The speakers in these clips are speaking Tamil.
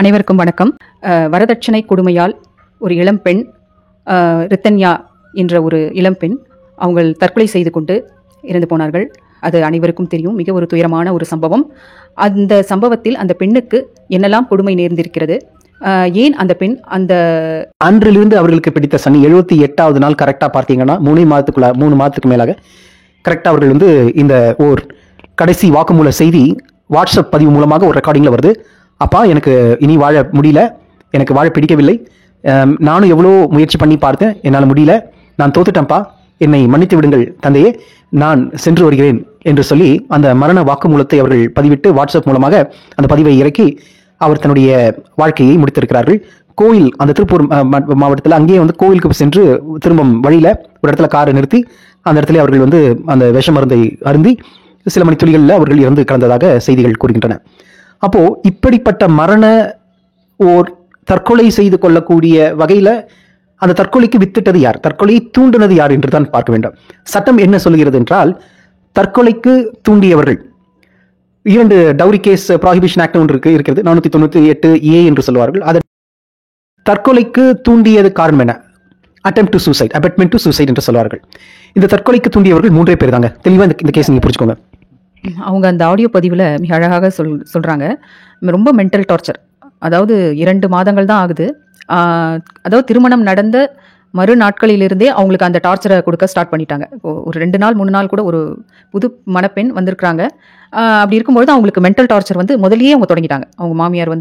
அனைவருக்கும் வணக்கம். வரதட்சணை கொடுமையால் ஒரு இளம்பெண் ரித்தன்யா என்ற ஒரு இளம்பெண் அவங்க தற்கொலை செய்து கொண்டு இறந்து போனார்கள். அது அனைவருக்கும் தெரியும். மிக ஒரு துயரமான ஒரு சம்பவம். அந்த சம்பவத்தில் அந்த பெண்ணுக்கு என்னெல்லாம் கொடுமை நேர்ந்திருக்கிறது, ஏன் அந்த பெண் அந்த அன்றிலிருந்து அவர்களுக்கு பிடித்த சனி 78வது நாள் கரெக்டாக பார்த்தீங்கன்னா 3 மாதத்துக்கு மேலாக கரெக்டாக அவர்கள் இந்த ஓர் கடைசி வாக்குமூல செய்தி வாட்ஸ்அப் பதிவு மூலமாக ஒரு ரெக்கார்டிங்கில் வருது. அப்பா, எனக்கு இனி வாழ முடியல, எனக்கு வாழ பிடிக்கவில்லை, நானும் எவ்வளோ முயற்சி பண்ணி பார்த்தேன், என்னால் முடியல, நான் தோத்துட்டேன்ப்பா, என்னை மன்னித்து விடுங்கள் தந்தையே, நான் சென்று வருகிறேன் என்று சொல்லி அந்த மரண வாக்குமூலத்தை அவர்கள் பதிவிட்டு வாட்ஸ்அப் மூலமாக அந்த பதிவை இறக்கி அவர் தன்னுடைய வாழ்க்கையை முடித்திருக்கிறார்கள். கோயில், அந்த திருப்பூர் மாவட்டத்தில் அங்கேயே கோயிலுக்கு சென்று திரும்பும் வழியில் ஒரு இடத்துல காரை நிறுத்தி அந்த இடத்துல அவர்கள் அந்த விஷ மருந்தை அருந்தி சில மணி துளிகளில் அவர்கள் இறந்து கிடந்ததாக செய்திகள் கூறுகின்றன. அப்போ இப்படிப்பட்ட மரண ஓர் தற்கொலை செய்து கொள்ளக்கூடிய வகையில அந்த தற்கொலைக்கு வித்திட்டது யார், தற்கொலையை தூண்டினது யார் என்று தான் பார்க்க வேண்டும். சட்டம் என்ன சொல்கிறது என்றால், தற்கொலைக்கு தூண்டியவர்கள் 2 டவுரி கேஸ் ப்ராஹிபிஷன் ஆக்ட் ஒன்று இருக்கிறது, 498A என்று சொல்வார்கள். அது தற்கொலைக்கு தூண்டியது காரணம் என்ன? Attempt to suicide, abetment to suicide என்று சொல்வார்கள். இந்த தற்கொலைக்கு தூண்டியவர்கள் 3 பேர் தாங்க. தெளிவா இந்த கேஸ் நீங்க புரிஞ்சுக்கோங்க. அவங்க அந்த ஆடியோ பதிவில் மிக அழகாக சொல்கிறாங்க. ரொம்ப மென்டல் டார்ச்சர். அதாவது 2 மாதங்கள் தான் ஆகுது. அதாவது திருமணம் நடந்த மறு நாட்களிலிருந்தே அவங்களுக்கு அந்த டார்ச்சரை கொடுக்க ஸ்டார்ட் பண்ணிட்டாங்க. ஒரு 2 நாள் 3 நாள் கூட ஒரு புது மணப்பெண் வந்திருக்கிறாங்க. அப்படி இருக்கும்பொழுது அவங்களுக்கு மென்டல் டார்ச்சர் முதலியே அவங்க தொடங்கிட்டாங்க. அவங்க மாமியார்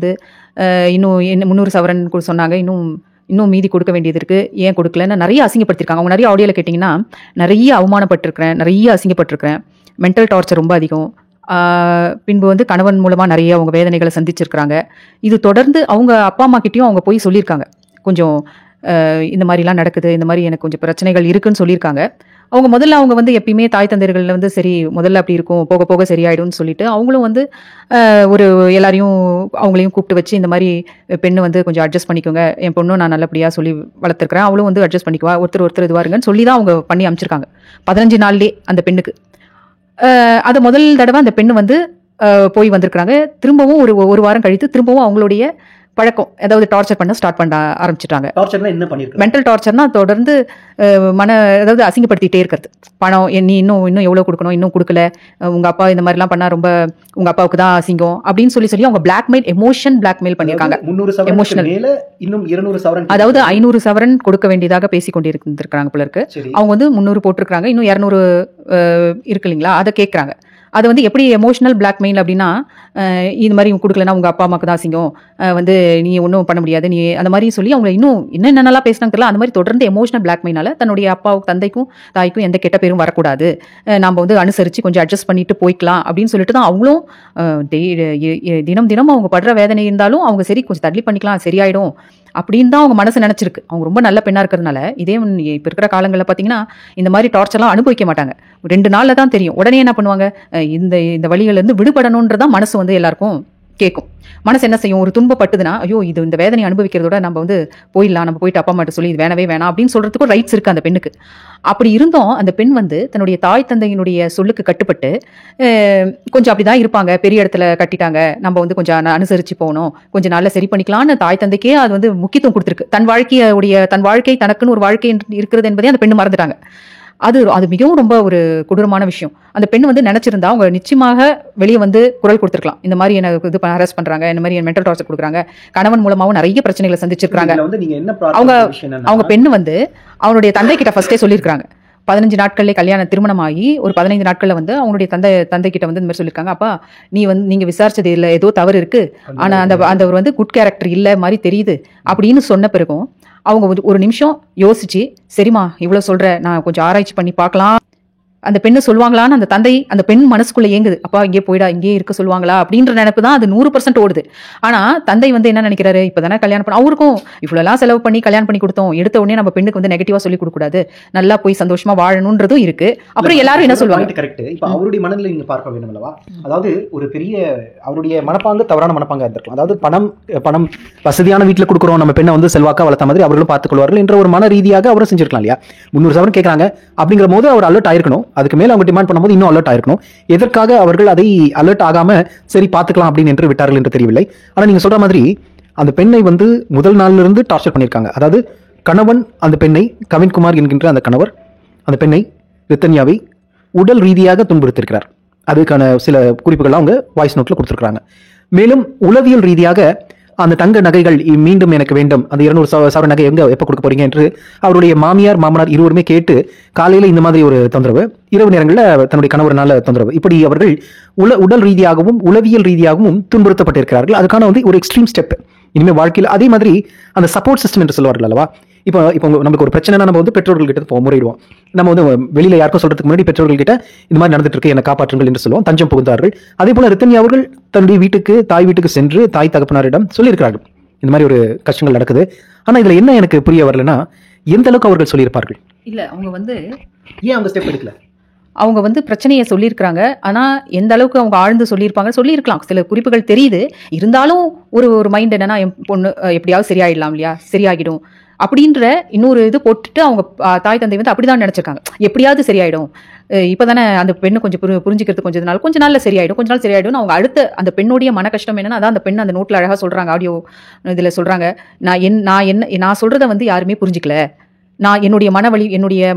இன்னும் என்ன 300 சவரன் சொன்னாங்க, இன்னும் மீதி கொடுக்க வேண்டியது இருக்குது, ஏன் கொடுக்கலன்னு நிறைய அசிங்கப்படுத்திருக்காங்க. அவங்க நிறைய ஆடியோவில் கேட்டிங்கன்னா, நிறைய அவமானப்பட்டிருக்கிறேன், நிறைய அசிங்கப்பட்டிருக்கிறேன், மென்டல் டார்ச்சர் ரொம்ப அதிகம். பின்பு கணவன் மூலமாக நிறைய அவங்க வேதனைகளை சந்திச்சிருக்கிறாங்க. இது தொடர்ந்து அவங்க அப்பா அம்மா கிட்டேயும் அவங்க போய் சொல்லியிருக்காங்க, கொஞ்சம் இந்த மாதிரிலாம் நடக்குது, இந்த மாதிரி எனக்கு கொஞ்சம் பிரச்சனைகள் இருக்குன்னு சொல்லியிருக்காங்க. அவங்க முதல்ல எப்பயுமே தாய் தந்தையர்கள் சரி முதல்ல அப்படி இருக்கும், போக போக சரியாயிடும்னு சொல்லிட்டு அவங்களும் ஒரு எல்லாரையும் அவங்களையும் கூப்பிட்டு வச்சு இந்த மாதிரி பெண்ணு கொஞ்சம் அட்ஜஸ்ட் பண்ணிக்கோங்க, என் பொண்ணும் நான் நல்லபடியாக சொல்லி வளர்த்துருக்கிறேன், அவளும் அட்ஜஸ்ட் பண்ணிக்குவா, ஒருத்தர் இதுவாருங்கன்னு சொல்லி தான் அவங்க பண்ணி அமைச்சிருக்காங்க 15 நாள்லேயே அந்த பெண்ணுக்கு. அதை முதல் தடவை அந்த பெண்ணு போய் வந்திருக்கிறாங்க. திரும்பவும் ஒரு வாரம் கழித்து திரும்பவும் அவங்களுடைய பழக்கம், அதாவது டார்ச்சர் பண்ண ஸ்டார்ட் பண்ண ஆரம்பிச்சிட்டாங்க. மென்டல் டார்ச்சர்னா தொடர்ந்து அதாவது அசிங்கப்படுத்திட்டே இருக்கிறது. பணம் நீ இன்னும் எவ்வளோ கொடுக்கணும், இன்னும் கொடுக்கல, உங்க அப்பா இந்த மாதிரிலாம் பண்ணா ரொம்ப உங்க அப்பாவுக்கு தான் அசிங்கம் அப்படின்னு சொல்லி அவங்க பிளாக்மெயில், எமோஷன் பிளாக்மெயில் பண்ணியிருக்காங்க. எமோஷனல், அதாவது 500 சவரன் கொடுக்க வேண்டியதாக பேசி கொண்டு இருந்திருக்காங்க போல இருக்கு. அவங்க 300 போட்டிருக்காங்க, இன்னும் 200 இருக்கு இல்லைங்களா, அதை கேட்குறாங்க. அது எப்படி எமோஷனல் பிளாக்மெயில் அப்படின்னா, இது மாதிரி கொடுக்கலன்னா உங்க அப்பா அம்மாவுக்கு தான் அசிங்கம், நீ ஒன்றும் பண்ண முடியாது, நீ அந்த மாதிரி சொல்லி அவங்க இன்னும் என்னென்னலாம் பேசினாங்க தெரியல. அந்த மாதிரி தொடர்ந்து எமோஷனல் பிளாக்மெயினால தன்னுடைய அப்பாவுக்கு, தந்தைக்கும், தாய்க்கும் எந்த கெட்ட பேரும் வரக்கூடாது, நம்ம அனுசரித்து கொஞ்சம் அட்ஜஸ்ட் பண்ணிட்டு போய்க்கலாம் அப்படின்னு சொல்லிட்டு தான் அவங்களும் தினம் அவங்க படுற வேதனை இருந்தாலும் அவங்க சரி கொஞ்சம் தள்ளி பண்ணிக்கலாம், சரியாயிடும் அப்படின்னு தான் அவங்க மனசு நினைச்சிருக்கு. அவங்க ரொம்ப நல்ல பெண்ணா இருக்கிறதுனால. இதே இப்போ இருக்கிற காலங்களில் பார்த்தீங்கன்னா இந்த மாதிரி டார்ச்சர்லாம் அனுபவிக்க மாட்டாங்க. 2 நாள்ல தான் தெரியும். உடனே என்ன பண்ணுவாங்க, இந்த வழியிலிருந்து விடுபடணுன்றதான் மனசு எல்லாருக்கும் கேட்கும். மனசு என்ன செய்யும், ஒரு துன்பப்பட்டுதுன்னா, ஐயோ இந்த வேதனை அனுபவிக்கிறதோட நம்ம போயிடலாம், நம்ம போயிட்டு அப்பா அம்மாட்ட சொல்லி இது வேணவே வேணாம் அப்படின்னு சொல்றதுக்கும் ரைட்ஸ் இருக்கு அந்த பெண்ணுக்கு. அப்படி இருந்தும் அந்த பெண் தன்னுடைய தாய் தந்தையினுடைய சொல்லுக்கு கட்டுப்பட்டு கொஞ்சம் அப்படிதான் இருப்பாங்க, பெரிய இடத்துல கட்டிட்டாங்க, நம்ம கொஞ்சம் அனுசரிச்சு போகணும், கொஞ்சம் நாள்ல சரி பண்ணிக்கலாம்னு தாய் தந்தைக்கே அது முக்கியத்துவம் கொடுத்துருக்கு. தன் வாழ்க்கை தனக்குன்னு ஒரு வாழ்க்கை இருக்கிறது என்பதே அந்த பெண்ணு மறந்துட்டாங்க. அது மிகவும் ரொம்ப ஒரு கொடூரமான விஷயம். அந்த பெண் நினைச்சிருந்தா அவங்க நிச்சயமாக வெளியே குரல் கொடுத்துருக்கலாம். இந்த மாதிரி எனக்கு ஹராஸ் பண்றாங்க, இந்த மாதிரி மென்டல் டார்ச்சர் கொடுக்குறாங்க, கணவன் மூலமாவும் நிறைய பிரச்சனைகளை சந்திச்சிருக்காங்க. அவங்க பெண்ணு அவனுடைய தந்தை கிட்ட ஃபர்ஸ்டே சொல்லியிருக்காங்க. 15 நாட்கள்ல திருமணம் ஆகி ஒரு 15 நாட்கள்ல அவங்களுடைய தந்தை கிட்ட இந்த மாதிரி சொல்லியிருக்காங்க, அப்பா நீங்க விசாரிச்சது இல்லை, ஏதோ தவறு இருக்கு, ஆனா அந்த குட் கேரக்டர் இல்ல மாதிரி தெரியுது அப்படின்னு சொன்ன பிறகும் அவங்க ஒரு நிமிஷம் யோசிச்சு, சரிம்மா இவ்வளவு சொல்ற, நான் கொஞ்சம் ஆராய்ச்சி பண்ணி பார்க்கலாம், அந்த பெண்ணு சொல்லுவாங்களான்னு அந்த பெண் மனசுக்குள்ள ஏங்குது. அப்பா இங்கே போயிடா, இங்கே இருக்க சொல்லுவாங்களா அப்படின்ற நினைப்பு தான் அது 100% ஓடுது. ஆனா தந்தை என்ன நினைக்கிறாரு, இப்பதானே கல்யாணம் பண்ண, அவருக்கும் இவ்வளவு செலவு பண்ணி கல்யாணம் பண்ணி கொடுத்தோம், எடுத்த உடனே நம்ம பெண்ணுக்கு நெகட்டிவா சொல்லி கொடுக்க கூடாது, நல்லா போய் சந்தோஷமா வாழணும்ன்றதும் இருக்கு. அப்புறம் எல்லாரும் என்ன சொல்லுவாங்க, கரெக்ட். இப்ப அவருடைய மனநிலை நீங்க பார்க்க வேண்டும் அல்லவா? அதாவது ஒரு பெரிய அவருடைய மனப்பாங்கு தவறான மனப்பாங்கா இருந்திருக்கலாம். அதாவது பணம் வசதியான வீட்டுல கொடுக்குறோம், நம்ம பெண்ணை செல்வாக்கா வளர்த்த மாதிரி அவர்களும் பார்த்துக் கொள்வார்கள் என்ற ஒரு மன ரீதியாக அவரும் செஞ்சிருக்கலாம் இல்லையா? 300 சவரன் கேட்கறாங்க அப்படிங்கிற போது அவர் அலர்ட் ஆயிருக்கணும். அதுக்கு மேல அவங்க டிமாண்ட் பண்ணும்போது இன்னும் அலர்ட் ஆயிருக்கணும். எதற்காக அவர்கள் அதை அலர்ட் ஆகாம சரி பார்த்துக்கலாம் அப்படின்னு என்று விட்டார்கள் என்று தெரியவில்லை. ஆனா நீங்க சொல்ற மாதிரி அந்த பெண்ணை வந்து முதல் நாள்ல இருந்து டார்ச்சர் பண்ணியிருக்காங்க. அதாவது கணவன் அந்த பெண்ணை, கவின்குமார் என்கின்ற அந்த கணவர் அந்த பெண்ணை, ரித்தன்யாவை உடல் ரீதியாக துன்புறுத்திருக்கிறார். அதுக்கான சில குறிப்புகள் அவங்க வாய்ஸ் நோட்ல கொடுத்துருக்காங்க. மேலும் உளவியல் ரீதியாக அந்த தங்க நகைகள் மீண்டும் எனக்கு வேண்டும், அந்த 200 சவர நகை எங்க எப்போ கொடுக்க போறீங்க என்று அவருடைய மாமியார் மாமனார் இருவருமே கேட்டு காலையில இந்த மாதிரி ஒரு தொந்தரவு, இரவு நேரங்களில் தன்னுடைய கணவரனால தொந்தரவு, இப்படி அவர்கள் உடல் ரீதியாகவும் உளவியல் ரீதியாகவும் துன்புறுத்தப்பட்டிருக்கிறார்கள். அதுக்கான வந்து ஒரு எக்ஸ்ட்ரீம் ஸ்டெப் இனிமேல் வாழ்க்கையில். அதே மாதிரி அந்த சப்போர்ட் சிஸ்டம் என்று சொல்வார்கள் அல்லவா. இப்போ நமக்கு ஒரு பிரச்சனைனா நம்ம வந்து பெற்றோர்கள் கிட்ட முறையிடுவோம். நம்ம வந்து வெளியில யாருக்கும் சொல்றதுக்கு முன்னாடி பெற்றோர்கள் கிட்ட இந்த மாதிரி நடந்துட்டு இருக்கு, என்னை காப்பாற்றுங்கள் என்று சொல்லுவோம், தஞ்சம் புகுந்தார்கள். அதே போல ரித்தன்யா அவர்கள் தன்னுடைய வீட்டுக்கு, தாய் வீட்டுக்கு சென்று தாய் தகப்பனாரிடம் சொல்லியிருக்கிறார்கள் இந்த மாதிரி ஒரு கஷ்டங்கள் நடக்குது. ஆனா இதுல என்ன எனக்கு புரிய வரலன்னா, எந்த அளவுக்கு அவர்கள் சொல்லியிருப்பார்கள்? இல்ல அவங்க வந்து ஏன் அவங்க ஸ்டெப் எடுக்கல? அவங்க வந்து பிரச்சனையை சொல்லியிருக்கிறாங்க. ஆனால் எந்த அளவுக்கு அவங்க ஆழ்ந்து சொல்லியிருக்கலாம். சில குறிப்புகள் தெரியுது. இருந்தாலும் ஒரு மைண்ட் என்னன்னா, என் பொண்ணு எப்படியாவது சரியாயிடலாம் இல்லையா, சரியாகிடும் அப்படின்ற இன்னொரு இது போட்டுட்டு அவங்க தாய் தந்தை வந்து அப்படிதான் நினைச்சிருக்காங்க. எப்படியாவது சரியாயிடும், இப்போதானே அந்த பெண்ணு கொஞ்சம் புரிஞ்சுக்கிறது கொஞ்ச நாள்ல சரியாயிடும், கொஞ்ச நாள் சரியாயிடும். அவங்க அடுத்த அந்த பெண்ணுடைய மன கஷ்டம் என்னன்னா, அதான் அந்த பெண் அந்த நோட்ல அழகா சொல்றாங்க, ஆடியோ இதுல சொல்றாங்க, நான் சொல்றதை வந்து யாருமே புரிஞ்சுக்கல, நான் என்னுடைய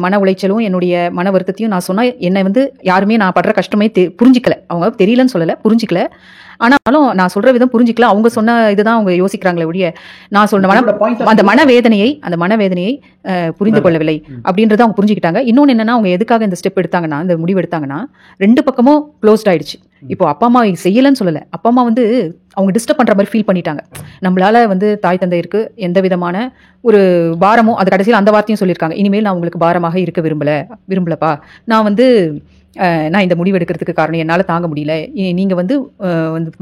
மன உளைச்சலும் என்னுடைய மன வருத்தத்தையும் நான் சொன்னா என்னை வந்து யாருமே நான் படுற கஷ்டமே புரிஞ்சிக்கல. அவங்க தெரியலன்னு சொல்லல, புரிஞ்சிக்கல. ஆனாலும் நான் சொல்ற விதம் புரிஞ்சிக்கல. அவங்க சொன்ன இதுதான் அவங்க யோசிக்கிறாங்களே ஒழிய நான் சொன்ன அந்த மனவேதனையை புரிந்து கொள்ளவில்லை அப்படின்றத அவங்க புரிஞ்சுக்கிட்டாங்க. இன்னொன்னு என்னன்னா, அவங்க எதுக்காக இந்த ஸ்டெப் எடுத்தாங்கன்னா, இந்த முடிவு எடுத்தாங்கன்னா, 2 பக்கமும் க்ளோஸ்ட் ஆயிடுச்சு. இப்போ அப்பா அம்மா செய்யலன்னு சொல்லல, அப்பா அம்மா வந்து அவங்க டிஸ்டர்ப் பண்ற மாதிரி ஃபீல் பண்ணிட்டாங்க. நம்மளால வந்து தாய் தந்தையருக்கு எந்த விதமான ஒரு பாரமும், அது கடைசியில் அந்த வார்த்தையும் சொல்லியிருக்காங்க, இனிமேல் நான் உங்களுக்கு பாரமாக இருக்க விரும்பலப்பா, நான் இந்த முடிவு எடுக்கிறதுக்கு காரணம் என்னால் தாங்க முடியல, நீங்கள் வந்து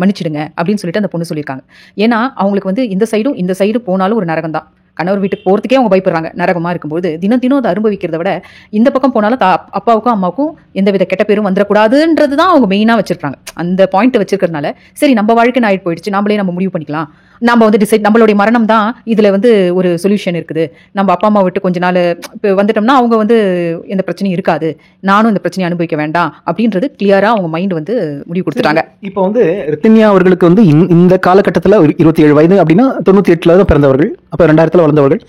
மன்னிச்சிடுங்க அப்படின்னு சொல்லிட்டு அந்த பொண்ணு சொல்லியிருக்காங்க. ஏன்னா அவங்களுக்கு வந்து இந்த சைடு போனாலும் ஒரு நரகம் தான். கணவர் வீட்டுக்கு போகிறதுக்கே அவங்க பயப்படுறாங்க. நரகமாக இருக்கும்போது தினம் அதை அனுபவிக்கிறத விட இந்த பக்கம் போனாலும் அப்பாவுக்கும் அம்மாவுக்கும் எந்தவித கெட்ட பேரும் வந்துடக்கூடாதுன்றது தான் அவங்க மெயினாக வச்சிருக்காங்க. அந்த பாயிண்ட் வச்சிருக்கிறதுனால சரி நம்ம வாழ்க்கை ஆயிட்டு போயிடுச்சு, நம்ம முடிவு பண்ணிக்கலாம், நம்ம வந்து டிசைட், நம்மளுடைய மரணம் தான் இதில் வந்து ஒரு சொல்யூஷன் இருக்குது, நம்ம அப்பா அம்மா விட்டு கொஞ்ச நாள் இப்போ வந்துட்டோம்னா அவங்க வந்து எந்த பிரச்சனையும் இருக்காது, நானும் இந்த பிரச்சனையை அனுபவிக்க வேண்டாம் அப்படின்றது கிளியராக அவங்க மைண்ட் வந்து முடிவு கொடுத்துட்டாங்க. இப்போ வந்து ரித்தன்யா அவர்களுக்கு வந்து இந்த காலகட்டத்தில் 27 வயது அப்படின்னா 98 தான் பிறந்தவர்கள், அப்போ 2000 வளர்ந்தவர்கள்.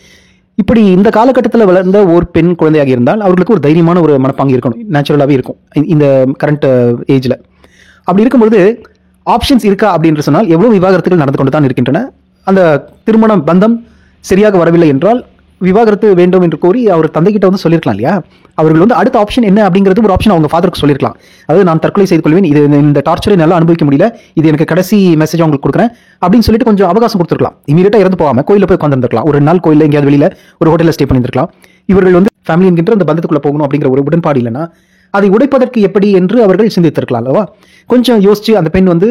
இப்படி இந்த காலகட்டத்தில் வளர்ந்த ஒரு பெண் குழந்தையாக இருந்தால் அவர்களுக்கு ஒரு தைரியமான ஒரு மனப்பாங்கு இருக்கணும், நேச்சுரலாகவே இருக்கும் இந்த கரண்ட் ஏஜில். அப்படி இருக்கும்பொழுது ஆப்ஷன்ஸ் இருக்கா அப்படின்னு சொன்னால் எவ்வளவு விவாகரத்துகள் நடந்து கொண்டு தான் இருக்கின்றன. அந்த திருமண பந்தம் சரியாக வரவில்லை என்றால் விவாகரத்து வேண்டும் என்று கோரி அவர் தந்தைகிட்ட வந்து சொல்லியிருக்கலாம் இல்லையா. அவர்கள் வந்து அடுத்த ஆப்ஷன் என்ன அப்படிங்கிறது ஒரு ஆப்ஷன் அவங்க ஃபாதருக்கு சொல்லியிருக்கலாம். அதாவது நான் தற்கொலை செய்து கொள்வேன், இது இந்த டார்ச்சரை நல்லா அனுபவிக்க முடியல, இது எனக்கு கடைசி மெசேஜ் அவங்களுக்கு கொடுக்குறேன் அப்படின்னு சொல்லிட்டு கொஞ்சம் அவகாசம் கொடுத்துருக்கலாம். இமீடியட்டா இறந்து போகாம கோயிலில் போய் உட்காந்துருக்கலாம், ஒரு 2 நாள் கோயிலில் எங்கேயாவது வெளியில ஒரு ஹோட்டலில் ஸ்டே பண்ணியிருக்கலாம். இவர்கள் வந்து ஃபேமிலி என்கின்ற அந்த பந்தத்துக்குள்ள போகணும் அப்படிங்கிற ஒரு உடன்பாடு இல்லைன்னா அதை உடைப்பதற்கு எப்படி என்று அவர்கள் சிந்தித்திருக்கலாம் அல்லவா. கொஞ்சம் யோசிச்சு அந்த பெண் வந்து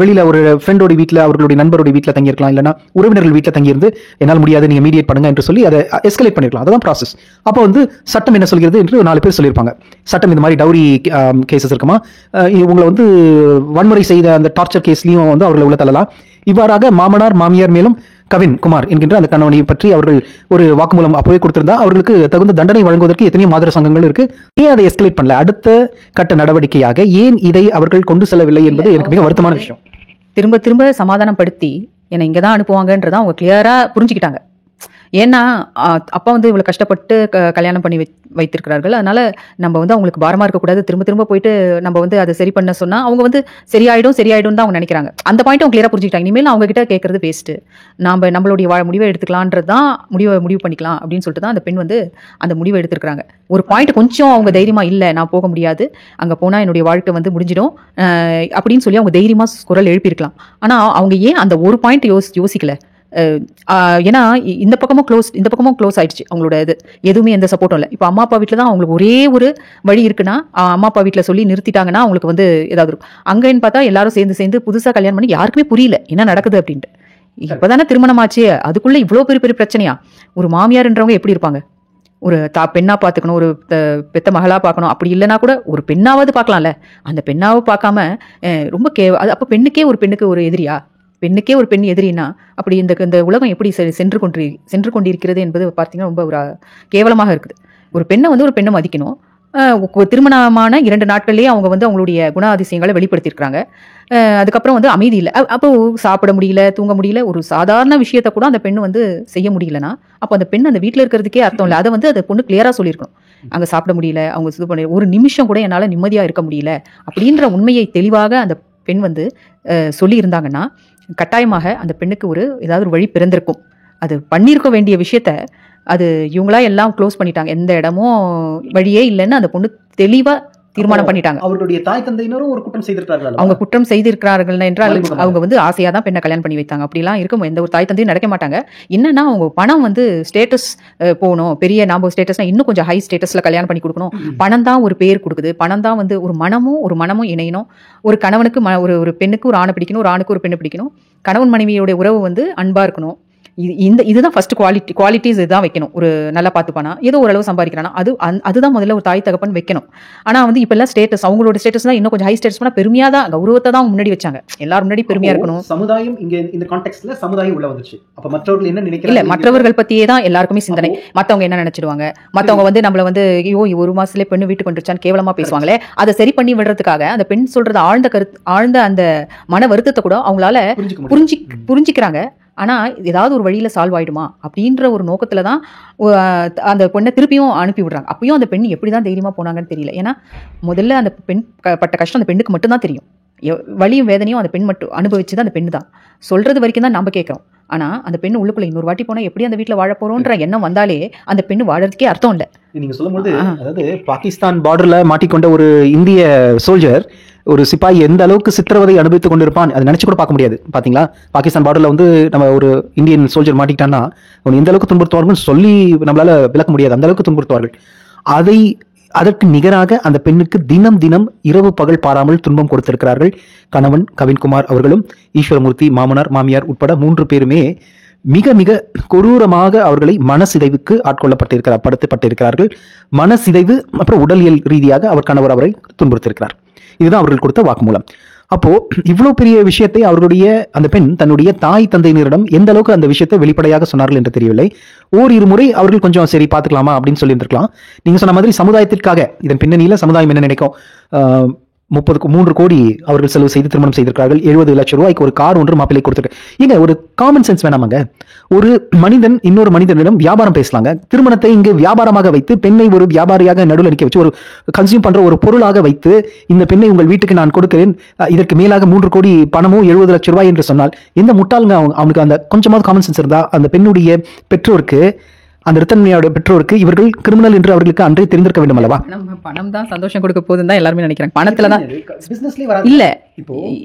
வெளியில ஒரு ஃப்ரெண்டோட வீட்டில், அவர்களுடைய நண்பருடைய வீட்டில் தங்கியிருக்கலாம், இல்லைன்னா உறவினர்கள் வீட்டில் தங்கியிருந்து என்னால் முடியாது, நீங்க மீடியேட் பண்ணுங்க என்று சொல்லி அதை எஸ்கலேட் பண்ணிருக்கலாம். அதுதான் ப்ராசஸ். அப்போ வந்து சட்டம் என்ன சொல்கிறது என்று 4 பேர் சொல்லியிருப்பாங்க. சட்டம் இந்த மாதிரி டவுரி கேசஸ் இருக்குமா, இவங்களை வந்து வன்முறை செய்த அந்த டார்ச்சர் கேஸ்லையும் வந்து அவர்களை உள்ள தள்ளலாம். இவ்வாறாக மாமனார் மாமியார் மேலும் கவின்குமார் என்கின்ற அந்த கணவனை பற்றி அவர்கள் ஒரு வாக்குமூலம் அப்போவே கொடுத்திருந்தா அவர்களுக்கு தகுந்த தண்டனை வழங்குவதற்கு எத்தனையோ மாதர சங்கங்கள் இருக்கு. ஏன் அதை எஸ்கலேட் பண்ணல, அடுத்த கட்ட நடவடிக்கையாக ஏன் இதை அவர்கள் கொண்டு செல்லவில்லை என்பது எனக்கு மிக வருத்தமான விஷயம். திரும்ப சமாதானம் படுத்தி என்னை இங்கதான் அனுப்புவாங்கன்றதான் அவங்க கிளியரா புரிஞ்சுக்கிட்டாங்க. ஏன்னா அப்பா வந்து இவ்வளவு கஷ்டப்பட்டு கல்யாணம் பண்ணி வைத்திருக்கிறார்கள், அதனால நம்ம வந்து அவங்களுக்கு பாரமா இருக்கக்கூடாது, திரும்ப போயிட்டு நம்ம வந்து அதை சரி பண்ண சொன்னா அவங்க வந்து சரியாயிடும் தான் அவங்க நினைக்கிறாங்க. அந்த பாயிண்ட் அவங்க கிளியரா புரிஞ்சுக்கிட்டாங்க. இனிமேல் அவங்க கிட்ட கேட்கறது வேஸ்ட், நம்மளுடைய முடிவை எடுத்துக்கலான்றதுதான் முடிவு பண்ணிக்கலாம் அப்படின்னு சொல்லிட்டு தான் அந்த பெண் வந்து அந்த முடிவை எடுத்திருக்காங்க. ஒரு பாயிண்ட் கொஞ்சம் அவங்க தைரியமா இல்லை, நான் போக முடியாது, அங்க போனா என்னுடைய வாழ்க்கை வந்து முடிஞ்சிடும் அப்படின்னு சொல்லி அவங்க தைரியமா குரல் எழுப்பியிருக்கலாம். ஆனா அவங்க ஏன் அந்த ஒரு பாயிண்ட் யோசிக்கல? ஏன்னா இந்த பக்கமும் க்ளோஸ் ஆயிடுச்சு அவங்களோட இது, எதுவுமே எந்த சப்போர்ட்டும் இல்லை. இப்போ அம்மா அப்பா வீட்டில் தான் அவங்களுக்கு ஒரே ஒரு வழி இருக்குன்னா, அம்மா அப்பா வீட்டில் சொல்லி நிறுத்திட்டாங்கன்னா அவங்களுக்கு வந்து ஏதாவது இருக்கும். அங்கன்னு பார்த்தா எல்லாரும் சேர்ந்து புதுசாக கல்யாணம் பண்ணி யாருக்குமே புரியல என்ன நடக்குது அப்படின்ட்டு. இப்போதானே திருமணம் ஆச்சு, அதுக்குள்ள இவ்வளோ பெரிய பிரச்சனையா? ஒரு மாமியார்ன்றவங்க எப்படி இருப்பாங்க? ஒரு பெண்ணா பார்த்துக்கணும், ஒரு பெத்த மகளா பார்க்கணும், அப்படி இல்லைன்னா கூட ஒரு பெண்ணாவது பார்க்கலாம்ல. அந்த பெண்ணாவை பார்க்காம ரொம்ப அப்போ பெண்ணுக்கு ஒரு எதிரியா? பெண்ணுக்கே ஒரு பெண் எதிரினா அப்படி இந்த உலகம் எப்படி சென்று கொண்டிருக்கிறது என்பது பார்த்தீங்கன்னா ரொம்ப ஒரு கேவலமாக இருக்குது. ஒரு பெண்ணை மதிக்கணும், திருமணமான 2 நாட்கள்லயே அவங்க வந்து அவங்களுடைய குணாதிசயங்களை வெளிப்படுத்தியிருக்காங்க. அதுக்கப்புறம் வந்து அமைதி இல்ல. அப்போ சாப்பிட முடியல, தூங்க முடியல. ஒரு சாதாரண விஷயத்த கூட அந்த பெண்ணு வந்து செய்ய முடியலன்னா, அப்ப அந்த பெண் அந்த வீட்ல இருக்கிறதுக்கே அர்த்தம் இல்ல. அத வந்து அந்த பொண்ணு கிளியரா சொல்லியிருக்கணும். அங்க சாப்பிட முடியல, அவங்க இது பண்ண ஒரு நிமிஷம் கூட என்னால நிம்மதியா இருக்க முடியல. அப்படின்ற உண்மையை தெளிவாக அந்த பெண் வந்து சொல்லியிருந்தாங்கன்னா, கட்டாயமாக அந்த பெண்ணுக்கு ஏதாவது ஒரு வழி பிறந்திருக்கும். அது பண்ணியிருக்க வேண்டிய விஷயத்த அது இவங்களா எல்லாம் க்ளோஸ் பண்ணிட்டாங்க. எந்த இடமும் வழியே இல்லைன்னு அந்த பொண்ணு தெளிவா தீர்மானம் பண்ணிட்டாங்க. அவருடைய தாய் தந்தையினரும் ஒரு குற்றம் செய்திருக்கிறார்கள். அவங்க குற்றம் செய்திருக்கிறார்கள் என்றால் அவங்க வந்து ஆசையா தான் பெண்ணை கல்யாணம் பண்ணி வைத்தாங்க. அப்படிலாம் இருக்கும் எந்த ஒரு தாய் தந்தையும் நடக்க மாட்டாங்க. என்னன்னா அவங்க பணம் வந்து ஸ்டேட்டஸ் போகணும், பெரிய நாம ஸ்டேட்டஸ்னா இன்னும் கொஞ்சம் ஹை ஸ்டேட்டஸ்ல கல்யாணம் பண்ணி கொடுக்கணும். பணம் தான் ஒரு பேர் கொடுக்குது. பணம் தான் வந்து ஒரு மனமும் இணையணும். ஒரு கணவனுக்கு ஒரு பெண்ணுக்கு ஒரு ஆணை பிடிக்கணும், ஒரு ஆணுக்கு ஒரு பெண்ணை பிடிக்கணும். கணவன் மனைவியோட உறவு வந்து அன்பா இருக்கணும். இதுதான் ஃபர்ஸ்ட் குவாலிட்டிஸ் இதுதான் வைக்கணும். ஒரு நல்லா பார்த்துப்பானா, ஏதோ ஓரளவு சம்பாதிக்கிறானா, அதுதான் முதல்ல ஒரு தாய் தகப்பன் வைக்கணும். ஆனா வந்து இப்ப எல்லாம் ஸ்டேட்டஸ், அவங்களோட ஸ்டேட்டஸ் தான் இன்னும் கொஞ்சம் ஹை ஸ்டேட்டஸ் பண்ணா பெருமையா தான், கௌரவத்தை தான் முன்னாடி வச்சாங்க. எல்லாரும் முன்னாடி பெருமையா இருக்கணும். சமுதாயம் இங்க இந்த கான்டெக்ஸ்ட்ல சமுதாயம் உள்ள வந்துச்சு. அப்ப மற்றவர்கள் என்ன நினைக்கிறாங்க? இல்ல, மற்றவர்கள் பத்தியே தான் எல்லாருக்குமே சிந்தனை. மத்தவங்க என்ன நினைச்சிடுவாங்க, மத்தவங்க வந்து நம்மள வந்து ஐயோ ஒரு மாசத்துலேயே பெண்ணு வீட்டுக்கு வந்துருச்சான்னு கேவலமா பேசுவாங்களே, அதை சரி பண்ணி விடுறதுக்காக அந்த பெண் சொல்றது ஆழ்ந்த அந்த மன வருத்தத்தை கூட அவங்களால புரிஞ்சுக்கிறாங்க. ஆனா ஏதாவது ஒரு வழியில சால்வ் ஆயிடுமா அப்படின்ற ஒரு நோக்கத்துல தான் அந்த பெண்ணை திருப்பியும் அனுப்பி விடுறாங்க. அப்பயும் அந்த பெண் எப்படிதான் தைரியமா போனாங்கன்னு தெரியல. ஏன்னா முதல்ல அந்த பெண் பட்ட கஷ்டம் அந்த பெண்ணுக்கு மட்டும்தான் தெரியும். வலியும் வேதனையும் அந்த பெண் மட்டும் அனுபவிச்சுதான் அந்த பெண்ணு தான் சொல்றது வரைக்கும் தான் நம்ம கேட்கிறோம். ஆனா அந்த பெண் உள்ளுக்குள்ள இன்னொரு வாட்டி போனா எப்படி அந்த வீட்டுல வாழ போறோம்ன்ற எண்ணம் வந்தாலே அந்த பெண்ணு வாழறதுக்கே அர்த்தம் இல்ல. நீங்க சொல்லும்போது அதாவது பாகிஸ்தான் பார்டர்ல மாட்டிக்கொண்ட ஒரு இந்திய சோல்ஜர், ஒரு சிப்பாய் எந்த அளவுக்கு சித்திரவதை அனுபவித்துக் கொண்டிருப்பான் அதை நினைச்சு கூட பார்க்க முடியாது. பாத்தீங்களா, பாகிஸ்தான் பார்டர்ல வந்து நம்ம ஒரு இந்தியன் சோல்ஜர் மாட்டிக்கிட்டான்னா அவன் எந்த அளவுக்கு துன்புறுத்துவார்கள் சொல்லி நம்மளால விளக்க முடியாது. அந்த அளவுக்கு துன்புறுத்துவார்கள். அதற்கு நிகராக அந்த பெண்ணுக்கு தினம் தினம் இரவு பகல் பாராமல் துன்பம் கொடுத்திருக்கிறார்கள் கணவன் கவின்குமார் அவர்களும், ஈஸ்வரமூர்த்தி மாமனார் மாமியார் உட்பட 3 பேருமே மிக மிக கொடூரமாக அவர்களை மனசிதைவுக்கு படுத்தப்பட்டிருக்கிறார்கள். மனசிதைவு அப்புறம் உடலியல் ரீதியாக அவர் கணவர் அவரை துன்புறுத்திருக்கிறார். இதுதான் அவர்கள் கொடுத்த வாக்குமூலம். அப்போ இவ்வளவு பெரிய விஷயத்தை அவர்களுடைய அந்த பெண் தன்னுடைய தாய் தந்தையினரிடம் எந்த அளவுக்கு அந்த விஷயத்தை வெளிப்படையாக சொன்னார்கள் என்று தெரியவில்லை. ஓரிரு முறை அவர்கள் கொஞ்சம் சரி பார்த்துக்கலாமா அப்படின்னு சொல்லி இருந்திருக்கலாம். நீங்க சொன்ன மாதிரி சமுதாயத்திற்காக இதன் பின்னணியில சமுதாயம் என்ன நினைக்கும், 3 கோடி அவர்கள் செலவு செய்து திருமணம் செய்திருக்கிறார்கள். 70 லட்சம் ரூபாய்க்கு ஒரு கார் ஒன்று மாப்பிள்ளை கொடுத்துருக்கு. ஏங்க ஒரு காமன் சென்ஸ் வேணாமாங்க? ஒரு மனிதன் இன்னொரு மனிதனிடம் வியாபாரம் பேசலாங்க. திருமணத்தை இங்கு வியாபாரமாக வைத்து பெண்ணை ஒரு வியாபாரியாக நடுவில் நிற்க வச்சு ஒரு கன்சியூம் பண்ற ஒரு பொருளாக வைத்து இந்த பெண்ணை உங்கள் வீட்டுக்கு நான் கொடுக்கிறேன், இதற்கு மேலாக 3 கோடி பணமும் 70 லட்சம் ரூபாய் என்று சொன்னால் எந்த முட்டாளுங்க அவனுக்கு அந்த கொஞ்சமாவது காமன் சென்ஸ் இருந்தா அந்த பெண்ணுடைய பெற்றோருக்கு, அந்த ரித்தன்மையோட பெற்றோருக்கு இவர்கள் கிரிமினல் என்று அவர்களுக்கு அன்றே தெரிந்திருக்க வேண்டும் அல்லவா? பணம் தான் சந்தோஷம் கொடுக்க போதுன்னு தான் எல்லாருமே நினைக்கிறாங்க. பணத்துல தான் இல்ல,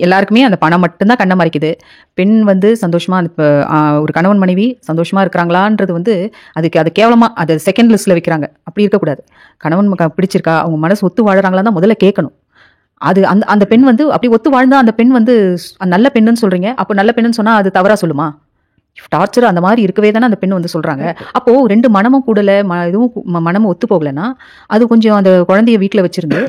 எல்லாருக்குமே அந்த பணம் மட்டும்தான் கண்ணை மறைக்குது. பெண் வந்து சந்தோஷமா ஒரு கணவன் மனைவி சந்தோஷமா இருக்கிறாங்களான்றது வந்து அது கேவலமா அதை செகண்ட் லிஸ்ட்ல வைக்கிறாங்க. அப்படி இருக்கக்கூடாது. கணவன் பிடிச்சிருக்கா, அவங்க மனசு ஒத்து வாழறாங்களா தான் முதல்ல கேட்கணும். அது அந்த பெண் வந்து அப்படி ஒத்து வாழ்ந்தா அந்த பெண் வந்து நல்ல பெண்ணுன்னு சொல்றீங்க. அப்போ நல்ல பெண்ணுன்னு சொன்னா அது தவறா சொல்லுமா? டார்ச்சர் அந்த மாதிரி இருக்கவே தானே அந்த பெண் வந்து சொல்றாங்க. அப்போ 2 மனமும் கூடல, இதுவும் மனமும் ஒத்து போகலன்னா அது கொஞ்சம் அந்த குழந்தைய வீட்டுல வச்சிருந்து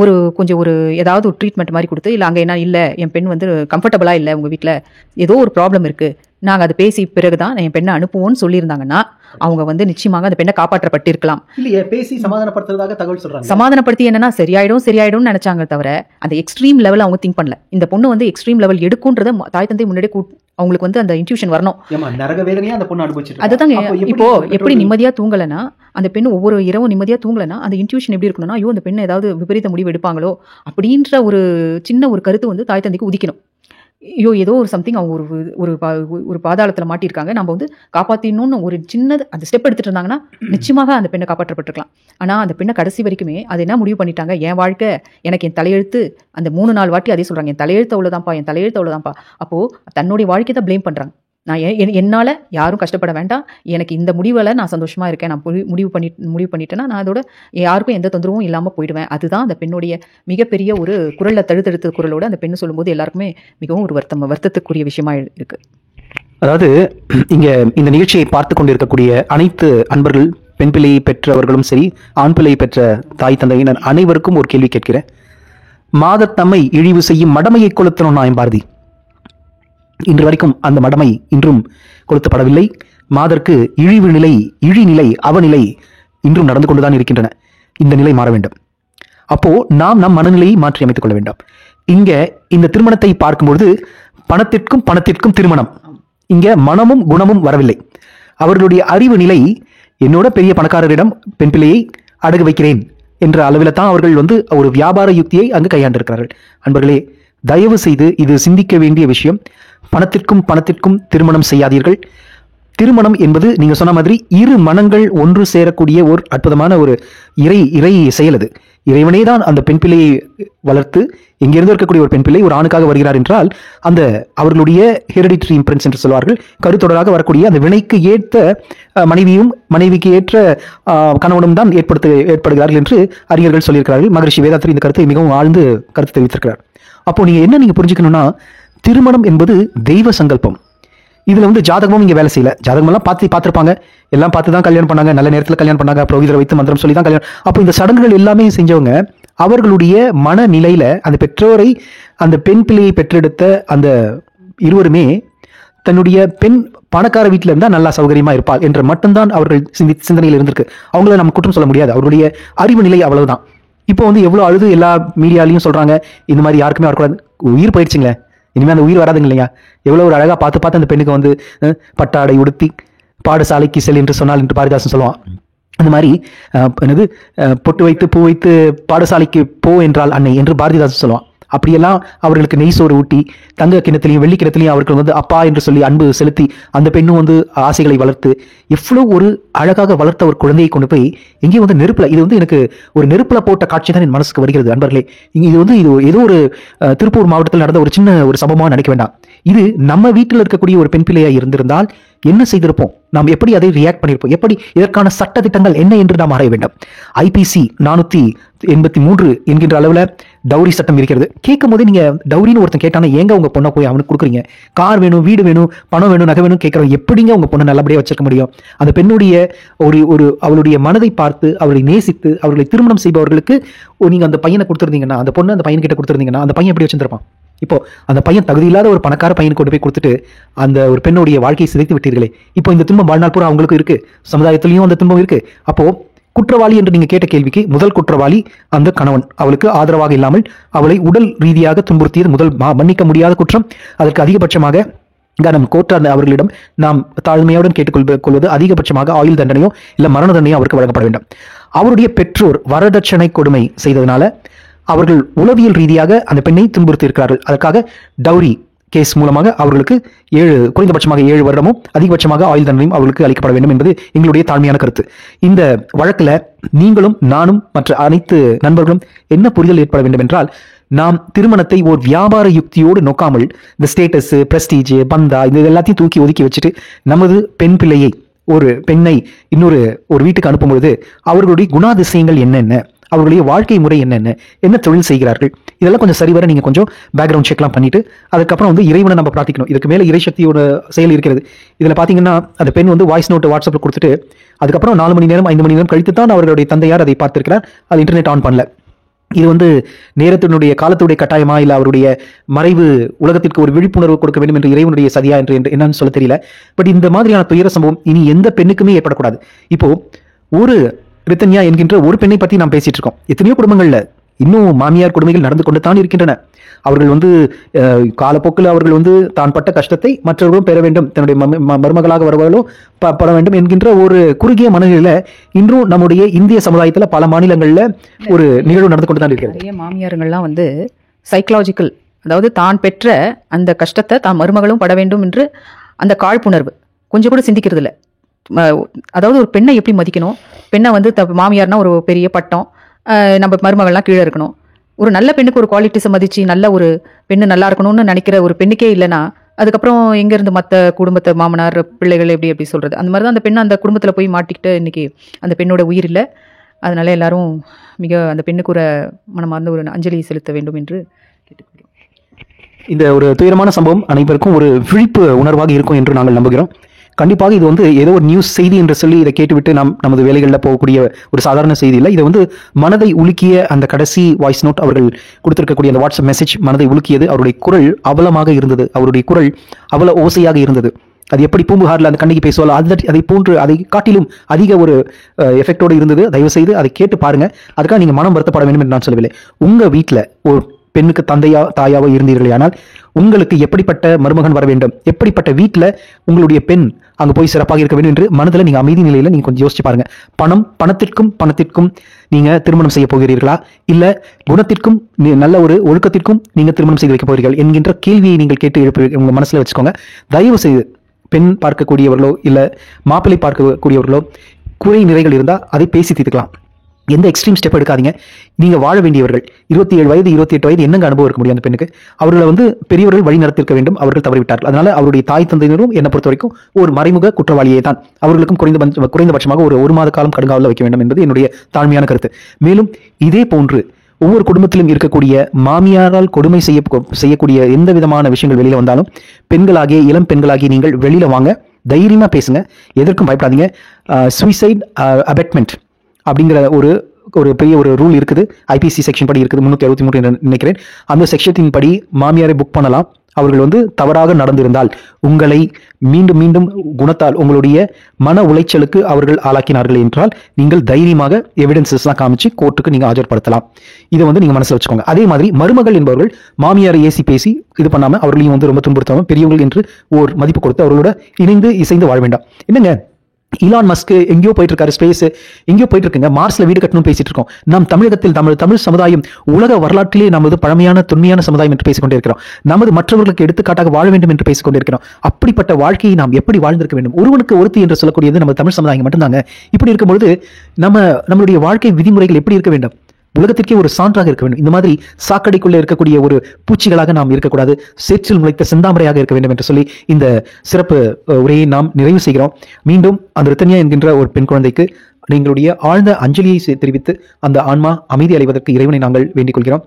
ஒரு ஏதாவது ஒரு ட்ரீட்மெண்ட் மாதிரி கொடுத்து, இல்ல அங்க என்ன இல்ல என் பெண் வந்து கம்ஃபர்டபுளா இல்ல, உங்க வீட்டுல ஏதோ ஒரு ப்ராப்ளம் இருக்கு, நாங்க அதை பேசி பிறகுதான் என் பெண்ணை அனுப்புவோம்னு சொல்லியிருந்தாங்கன்னா அவங்க வந்து நிச்சயமாக அந்த பெண்ணை காப்பாற்றப்பட்டிருக்கலாம். இல்லையே, பேசி சமாதானப்படுத்துறதாக தகவல் சொல்றாங்க. சமாதானப்படுத்தி என்னன்னா சரியாயிடும் நினைச்சாங்க தவிர அந்த எக்ஸ்ட்ரீம் லெவல் அவங்க திங்க் பண்ணல. இந்த பொண்ணு வந்து எக்ஸ்ட்ரீம் லெவல் எடுக்கும்ன்றத தாய் தந்தை முன்னாடி அவங்களுக்கு வந்து அந்த இன்ட்யூஷன் வரணும். அதுதாங்க. இப்போ எப்படி நிம்மதியா தூங்கலன்னா அந்த பெண் ஒவ்வொரு இரவும் நிம்மதியா தூங்கலன்னா அந்த இன்ட்யூஷன் எப்படி இருக்கணும்னா, ஐயோ அந்த பெண்ணை ஏதாவது விபரீத முடிவு எடுப்பாங்களோ அப்படின்ற ஒரு சின்ன ஒரு கருத்து வந்து தாய் தந்தைக்கு உதிக்கணும். ஐயோ ஏதோ ஒரு சம்திங் அவங்க ஒரு பாதாளத்தில் மாட்டியிருக்காங்க, நம்ம வந்து காப்பாற்றணும்னு ஒரு சின்னது அந்த ஸ்டெப் எடுத்துட்டு இருந்தாங்கன்னா நிச்சயமாக அந்த பெண்ணை காப்பாற்றப்பட்டிருக்கலாம். ஆனால் அந்த பெண்ணை கடைசி வரைக்குமே அது என்ன முடிவு பண்ணிட்டாங்க, என் வாழ்க்கை எனக்கு என் தலையெழுத்து, அந்த 3-4 வாட்டி அதே சொல்கிறாங்க, என் தலையெழுத்து அவ்வளோதான்ப்பா. அப்போது தன்னுடைய வாழ்க்கையை தான் ப்ளேம் பண்ணுறாங்க. நான் என்னால் யாரும் கஷ்டப்பட வேண்டாம், எனக்கு இந்த முடிவில் நான் சந்தோஷமாக இருக்கேன், நான் முடிவு பண்ணிட்டேன்னா நான் அதோட யாருக்கும் எந்த தொந்தரவும் இல்லாமல் போயிடுவேன். அதுதான் அந்த பெண்ணுடைய மிகப்பெரிய ஒரு குரலில் தழுத்தெடுத்த குரலோடு அந்த பெண்ணு சொல்லும்போது எல்லாருக்குமே மிகவும் ஒரு வருத்தத்துக்குரிய விஷயமா இருக்கு. அதாவது இங்க இந்த நிகழ்ச்சியை பார்த்து கொண்டிருக்கக்கூடிய அனைத்து அன்பர்கள், பெண் பிள்ளையை பெற்றவர்களும் சரி, ஆண் பிள்ளையை பெற்ற தாய் தந்தையினர் அனைவருக்கும் ஒரு கேள்வி கேட்கிறேன். மாதத்தம்மை இழிவு செய்யும் மடமையை கொளுத்தணும் நான் பாரதி. இன்று வரைக்கும் அந்த மடமை இன்றும் கொளுத்தப்படவில்லை. மாதற்கு இழிநிலை அவநிலை இன்றும் நடந்து கொண்டுதான் இருக்கின்றன. இந்த நிலை மாற வேண்டும். அப்போ நாம் நம் மனநிலையை மாற்றி அமைத்துக் கொள்ள வேண்டும். இங்க இந்த திருமணத்தை பார்க்கும்பொழுது பணத்திற்கும் திருமணம், இங்க மனமும் குணமும் வரவில்லை. அவர்களுடைய அறிவு நிலை, என்னோட பெரிய பணக்காரரிடம் பெண் பிள்ளையை அடகு வைக்கிறேன் என்ற அளவில் தான் அவர்கள் ஒரு வியாபார யுக்தியை அங்கு கையாண்டிருக்கிறார்கள். அன்பர்களே, தயவு செய்து இது சிந்திக்க வேண்டிய விஷயம். பணத்திற்கும் திருமணம் செய்யாதீர்கள். திருமணம் என்பது நீங்க சொன்ன மாதிரி இரு மனங்கள் ஒன்று சேரக்கூடிய ஒரு அற்புதமான ஒரு இறை செயல். அது இறைவனே தான் அந்த பெண் பிள்ளையை வளர்த்து எங்கிருந்து இருக்கக்கூடிய ஒரு பெண் பிள்ளை ஒரு ஆணுக்காக வருகிறார் என்றால் அந்த அவர்களுடைய ஹெரிடிட்டரி இம்ப்ரின்ஸ் என்று சொல்வார்கள், கருத்தொடராக வரக்கூடிய அந்த வினைக்கு ஏற்ற மனைவிக்கு ஏற்ற கணவனும் தான் ஏற்படுகிறார்கள் என்று அறிஞர்கள் சொல்லியிருக்கிறார்கள். மகரிஷி வேதாத்திரி இந்த கருத்தை மிகவும் ஆழ்ந்து கருத்து தெரிவித்திருக்கிறார். அப்போ நீங்க புரிஞ்சுக்கணும்னா, திருமணம் என்பது தெய்வ சங்கல்பம். இதுல ஜாதகமும் இங்க வேலை செய்யல. ஜாதகமெல்லாம் பார்த்துருப்பாங்க, எல்லாம் பார்த்து தான் கல்யாணம் பண்ணாங்க, நல்ல நேரத்தில் கல்யாணம் பண்ணாங்க, புரோகிதரை வைத்து மந்திரம் சொல்லி தான் கல்யாணம். அப்போ இந்த சடங்குகள் எல்லாமே செஞ்சவங்க அவர்களுடைய மனநிலையில அந்த பெற்றோரை, அந்த பெண் பிள்ளையை பெற்றெடுத்த அந்த இருவருமே தன்னுடைய பெண் பணக்கார வீட்டில் இருந்தா நல்லா சௌகரியமா இருப்பாள் என்று மட்டும்தான் அவர்கள் சிந்தனையில் இருந்திருக்கு. அவங்கள நம்ம குற்றம் சொல்ல முடியாது. அவர்களுடைய அறிவு நிலை அவ்வளவுதான். இப்போ எவ்வளவு அழுது எல்லா மீடியாலையும் சொல்றாங்க, இந்த மாதிரி யாருக்குமே வரக்கூடாது. உயிர் போயிடுச்சுங்களே, இனிமேல் அந்த உயிர் வராதுங்க இல்லையா? எவ்வளோ ஒரு அழகாக பார்த்து அந்த பெண்ணுக்கு பட்டாடை உடுத்தி பாடசாலைக்கு செல் என்று சொன்னால் என்று பாரதிதாசன் சொல்லுவான். அந்த மாதிரி பொட்டு வைத்து பூ வைத்து பாடசாலைக்கு போ என்றால் அன்னை என்று பாரதிதாசன் சொல்லுவான். அப்படியெல்லாம் அவர்களுக்கு நெய் சோறு ஊட்டி தங்க கிணத்துலையும் வெள்ளி கிணத்துலையும் அவர்கள் அப்பா என்று சொல்லி அன்பு செலுத்தி அந்த பெண்ணும் ஆசைகளை வளர்த்து எவ்வளவு ஒரு அழகாக வளர்த்த ஒரு குழந்தையை கொண்டு போய் எங்கேயும் நெருப்புல, இது எனக்கு ஒரு நெருப்புல போட்ட காட்சி தான் என் மனசுக்கு வருகிறது. அன்பர்களே, இது ஏதோ ஒரு திருப்பூர் மாவட்டத்தில் நடந்த ஒரு சின்ன ஒரு சம்பவமா நினைக்க வேண்டாம். இது நம்ம வீட்டில் இருக்கக்கூடிய ஒரு பெண் பிள்ளையா இருந்திருந்தால் என்ன செய்திருப்போம், நாம் எப்படி அதை ரியாக்ட் பண்ணியிருப்போம், எப்படி இதற்கான சட்ட திட்டங்கள் என்ன என்று நாம் ஆராய வேண்டும். IPC 483 என்கின்ற அளவுல டவுரி சட்டம் இருக்கிறது. கேட்கும் போதே நீங்க டவுரின்னு ஒருத்தன் கேட்டானா, ஏங்க உங்க பொண்ணை போய் அவனுக்கு கொடுக்குறீங்க? கார் வேணும், வீடு வேணும், பணம் வேணும், நகை வேணும் கேட்கறோம். எப்படிங்க உங்க பொண்ணை நல்லபடியா வச்சிருக்க முடியும்? அந்த பெண்ணுடைய ஒரு அவளுடைய மனதை பார்த்து அவர்களை நேசித்து அவர்களை திருமணம் செய்பவர்களுக்கு நீங்க அந்த பையனை கொடுத்துருந்தீங்கன்னா, அந்த பொண்ணு அந்த பையன் கிட்ட கொடுத்துருந்தீங்கன்னா அந்த பையன் எப்படி வச்சிருப்பான்? இப்போ அந்த பையன் தகுதி இல்லாத ஒரு பணக்கார பையனுக்கு கொண்டு போய் கொடுத்துட்டு அந்த ஒரு பெண்ணுடைய வாழ்க்கையை சிதைத்து விட்டீர்களே. இப்போ இந்த துன்பம் வாழ்நாள் பூரா அவங்களுக்கு இருக்கு, சமுதாயத்திலையும் அந்த துன்பம் இருக்கு. அப்போ குற்றவாளி என்று நீங்க கேட்ட கேள்விக்கு முதல் குற்றவாளி அந்த கணவன். அவளுக்கு ஆதரவாக இல்லாமல் அவளை உடல் ரீதியாக துன்புறுத்தியது முதல் மன்னிக்க முடியாத குற்றம். அதற்கு அதிகபட்சமாக நம் கோர்ட் அவர்களிடம் நாம் தாழ்மையுடன் கேட்டுக்கொள்வது அதிகபட்சமாக ஆயுள் தண்டனையோ இல்ல மரண தண்டனையோ அவருக்கு வழங்கப்பட வேண்டும். அவருடைய பெற்றோர் வரதட்சணை கொடுமை செய்ததனால அவர்கள் உளவியல் ரீதியாக அந்த பெண்ணை துன்புறுத்தி இருக்கிறார்கள். அதற்காக டவுரி கேஸ் மூலமாக அவர்களுக்கு குறைந்தபட்சமாக 7 வருடமும் அதிகபட்சமாக ஆயுள் தண்டனையும் அவர்களுக்கு அளிக்கப்பட வேண்டும் என்பது எங்களுடைய தாழ்மையான கருத்து. இந்த வழக்குல நீங்களும் நானும் மற்ற அனைத்து நண்பர்களும் என்ன புரிதல் ஏற்பட வேண்டும் என்றால், நாம் திருமணத்தை ஒரு வியாபார யுக்தியோடு நோக்காமல் இந்த ஸ்டேட்டஸ், பிரஸ்டீஜ், பந்தா இது எல்லாத்தையும் தூக்கி ஒதுக்கி வச்சுட்டு நமது பெண் பிள்ளையை, ஒரு பெண்ணை இன்னொரு வீட்டுக்கு அனுப்பும் பொழுது அவர்களுடைய குணாதிசயங்கள் என்னென்ன, அவர்களுடைய வாழ்க்கை முறை என்ன தொழில் செய்கிறார்கள், இதெல்லாம் கொஞ்சம் சரிவர நீங்க கொஞ்சம் பேக்ரவுண்ட் செக்லாம் பண்ணிட்டு அதுக்கப்புறம் இறைவனை நம்ம பிரார்த்திக்கணும். இதுக்கு மேல இறை சக்தியோட செயல் இருக்கிறது. இதுல பாத்தீங்கன்னா அந்த பெண் வாய்ஸ் நோட் வாட்ஸ்அப்ல கொடுத்துட்டு அதுக்கப்புறம் 4 மணி நேரம் 5 மணி நேரம் கழித்து தான் அவர்களுடைய தந்தையார் அதை பார்த்திருக்கிறார். அது இன்டர்நெட் ஆன் பண்ணல. இது நேரத்தினுடைய காலத்துடைய கட்டாயமா இல்ல அவருடைய மறைவு உலகத்திற்கு ஒரு விழிப்புணர்வு கொடுக்க வேண்டும் என்று இறைவனுடைய சதியா என்று என்னன்னு சொல்ல தெரியல. பட் இந்த மாதிரியான துயர சம்பவம் இனி எந்த பெண்ணுக்குமே ஏற்படக்கூடாது. இப்போ ஒரு ரித்தன்யா என்கின்ற ஒரு பெண்ணை பத்தி நாம் பேசிட்டு இருக்கோம். எத்தனையோ குடும்பங்கள்ல இன்னும் மாமியார் கொடுமைகள் நடந்து கொண்டு தான் இருக்கின்றன. அவர்கள் காலப்போக்கில் அவர்கள் தான் பட்ட கஷ்டத்தை மற்றவர்களும் பெற வேண்டும், தன்னுடைய மருமகளாக வருவர்களும் பட வேண்டும் என்கின்ற ஒரு குறுகிய மனநிலையில இன்றும் நம்முடைய இந்திய சமுதாயத்துல பல மாநிலங்கள்ல ஒரு நிகழ்வு நடந்து கொண்டு தான் இருக்கிறது. நிறைய மாமியாருங்கள்லாம் சைக்கலாஜிக்கல், அதாவது தான் பெற்ற அந்த கஷ்டத்தை தான் மருமகளும் பட வேண்டும் என்று அந்த காழ்ப்புணர்வு கொஞ்சம் கூட சிந்திக்கிறது இல்லை. அதாவது ஒரு பெண்ணை எப்படி மதிக்கணும், பெண்ணை மாமியார்னா ஒரு பெரிய பட்டம், நம்ம மருமகள்லாம் கீழே இருக்கணும். ஒரு நல்ல பெண்ணுக்கு ஒரு குவாலிட்டிஸை மதிச்சு நல்ல ஒரு பெண்ணு நல்லா இருக்கணும்னு நினைக்கிற ஒரு பெண்ணுக்கே இல்லைன்னா அதுக்கப்புறம் எங்கேருந்து மற்ற குடும்பத்தை மாமனார் பிள்ளைகள் எப்படி சொல்றது? அந்த மாதிரி தான் அந்த பெண்ணு அந்த குடும்பத்தில் போய் மாட்டிக்கிட்டு இன்னைக்கு அந்த பெண்ணோட உயிர் இல்லை. அதனால எல்லாரும் அந்த பெண்ணுக்கு ஒரு மனமார்ந்த ஒரு அஞ்சலி செலுத்த வேண்டும் என்று கேட்டுக்கொள்கிறோம். இந்த ஒரு துயரமான சம்பவம் அனைவருக்கும் ஒரு விழிப்பு உணர்வாக இருக்கும் என்று நாங்கள் நம்புகிறோம். கண்டிப்பாக இது ஏதோ ஒரு நியூஸ் செய்தி என்று சொல்லி இதை கேட்டுவிட்டு நமது வேலைகளில் போகக்கூடிய ஒரு சாதாரண செய்தி இல்லை. இது மனதை உலுக்கிய அந்த கடைசி வாய்ஸ் நோட், அவர்கள் கொடுத்திருக்கக்கூடிய அந்த வாட்ஸ்அப் மெசேஜ் மனதை உலுக்கியது. அவருடைய குரல் அவலமாக இருந்தது, அவருடைய குரல் அவல ஓசையாக இருந்தது. அது எப்படி பூம்புகாரில் அந்த கண்ணகி பேசுவாள் அதை போன்று அதை காட்டிலும் அதிக ஒரு எஃபெக்டோடு இருந்தது. தயவு செய்து அதை கேட்டு பாருங்க. அதுக்காக நீங்க மனம் வருத்தப்பட வேண்டும் என்று நான் சொல்லவில்லை. உங்க வீட்டில் ஒரு பெண்ணுக்கு தாயாவோ இருந்தீர்களே ஆனால் உங்களுக்கு எப்படிப்பட்ட மருமகன் வர வேண்டும், எப்படிப்பட்ட வீட்டில் உங்களுடைய பெண் அங்கே போய் சிறப்பாக இருக்க வேண்டும் என்று மனதில் நீங்க அமைதி நிலையில நீங்க கொஞ்சம் யோசிச்சு பாருங்க. பணத்திற்கும் நீங்க திருமணம் செய்ய போகிறீர்களா, இல்ல குணத்திற்கும் நல்ல ஒரு ஒழுக்கத்திற்கும் நீங்க திருமணம் செய்து வைக்க போகிறீர்கள் என்கின்ற கேள்வியை நீங்கள் கேட்டு எழுப்பி உங்க மனசுல வச்சுக்கோங்க. தயவு செய்து பெண் பார்க்கக்கூடியவர்களோ இல்ல மாப்பிள்ளை பார்க்கக்கூடியவர்களோ குறை நிறைகள் இருந்தா அதை பேசி தீர்த்துக்கலாம். எந்த எக்ஸ்ட்ரீம் ஸ்டெப் எடுக்காதீங்க. நீங்க வாழ வேண்டியவர்கள் 27 வயது 28 வயது என்னங்க அனுபவம் இருக்க முடியும் அந்த பெண்ணுக்கு? அவர்களை பெரியவர்கள் வழி நடத்திருக்க வேண்டும். அவர்கள் தவறிவிட்டார்கள். அதனால அவருடைய தாய் தந்தையினரும் என்னை பொறுத்த வரைக்கும் ஒரு மறைமுக குற்றவாளியே தான். அவர்களுக்கும் குறைந்தபட்சமாக ஒரு மாத காலம் கடுங்காவலில் வைக்க வேண்டும் என்பது என்னுடைய தாழ்மையான கருத்து. மேலும் இதே போன்று ஒவ்வொரு குடும்பத்திலும் இருக்கக்கூடிய மாமியாரால் கொடுமை செய்யக்கூடிய எந்த விதமான விஷயங்கள் வெளியில வந்தாலும் இளம் பெண்களாகிய நீங்கள் வெளியில வாங்க, தைரியமா பேசுங்க, எதற்கும் பயப்படாதீங்க. சூசைட் அபெட்மெண்ட் அப்படிங்கிற ஒரு பெரிய ஒரு ரூல் இருக்குது. ஐபிசி செக்ஷன் படி இருக்குது, 363 நினைக்கிறேன். அந்த செக்ஷத்தின் படி மாமியாரை புக் பண்ணலாம். அவர்கள் தவறாக நடந்திருந்தால் உங்களை மீண்டும் குணத்தால் உங்களுடைய மன உளைச்சலுக்கு அவர்கள் ஆளாக்கினார்கள் என்றால் நீங்கள் தைரியமாக எவிடன்சஸ்லாம் காமிச்சு கோர்ட்டுக்கு நீங்க ஆஜர்படுத்தலாம். இதை நீங்க மனசுல வச்சுக்கோங்க. அதே மாதிரி மருமகள் என்பவர்கள் மாமியாரை ஏசி பேசி இது பண்ணாம அவர்களையும் ரொம்ப துன்புறுத்தாம பெரியவர்கள் என்று ஒரு மதிப்பு கொடுத்து அவர்களோட இசைந்து வாழ வேண்டாம். என்னங்க இலான் மஸ்க் எங்கேயோ போயிட்டு இருக்காரு, ஸ்பேஸ் எங்கேயோ போயிட்டு இருக்குங்க, மார்ஸ்ல வீடு கட்டணும் பேசிட்டு இருக்கோம். நாம் தமிழகத்தில் தமிழ் சமுதாயம் உலக வரலாற்றிலே நமது பழமையான தொன்மையான சமுதாயம் என்று பேசிக்கொண்டே இருக்கிறோம். நமது மற்றவர்களுக்கு எடுத்துக்காட்டாக வாழ வேண்டும் என்று பேசிக்கொண்டே இருக்கிறோம். அப்படிப்பட்ட வாழ்க்கையை நாம் எப்படி வாழ்ந்திருக்க வேண்டும்? ஒருவனுக்கு ஒருத்தி என்று சொல்லக்கூடியது நம்ம தமிழ் சமுதாயம் மட்டும்தாங்க. இப்படி இருக்கும்பொழுது நம்மளுடைய வாழ்க்கை விதிமுறைகள் எப்படி இருக்க வேண்டும்? உலகத்திற்கே ஒரு சான்றாக இருக்க வேண்டும். இந்த மாதிரி சாக்கடைக்குள்ள இருக்கக்கூடிய ஒரு பூச்சிகளாக நாம் இருக்கக்கூடாது, சேற்றில் முளைத்த செந்தாமரையாக இருக்க வேண்டும் என்று சொல்லி இந்த சிறப்பு உரையை நாம் நிறைவு செய்கிறோம். மீண்டும் அந்த ரித்தன்யா என்கின்ற ஒரு பெண் குழந்தைக்கு எங்களுடைய ஆழ்ந்த அஞ்சலியை தெரிவித்து அந்த ஆன்மா அமைதி அடைவதற்கு இறைவனை நாங்கள் வேண்டிக் கொள்கிறோம்.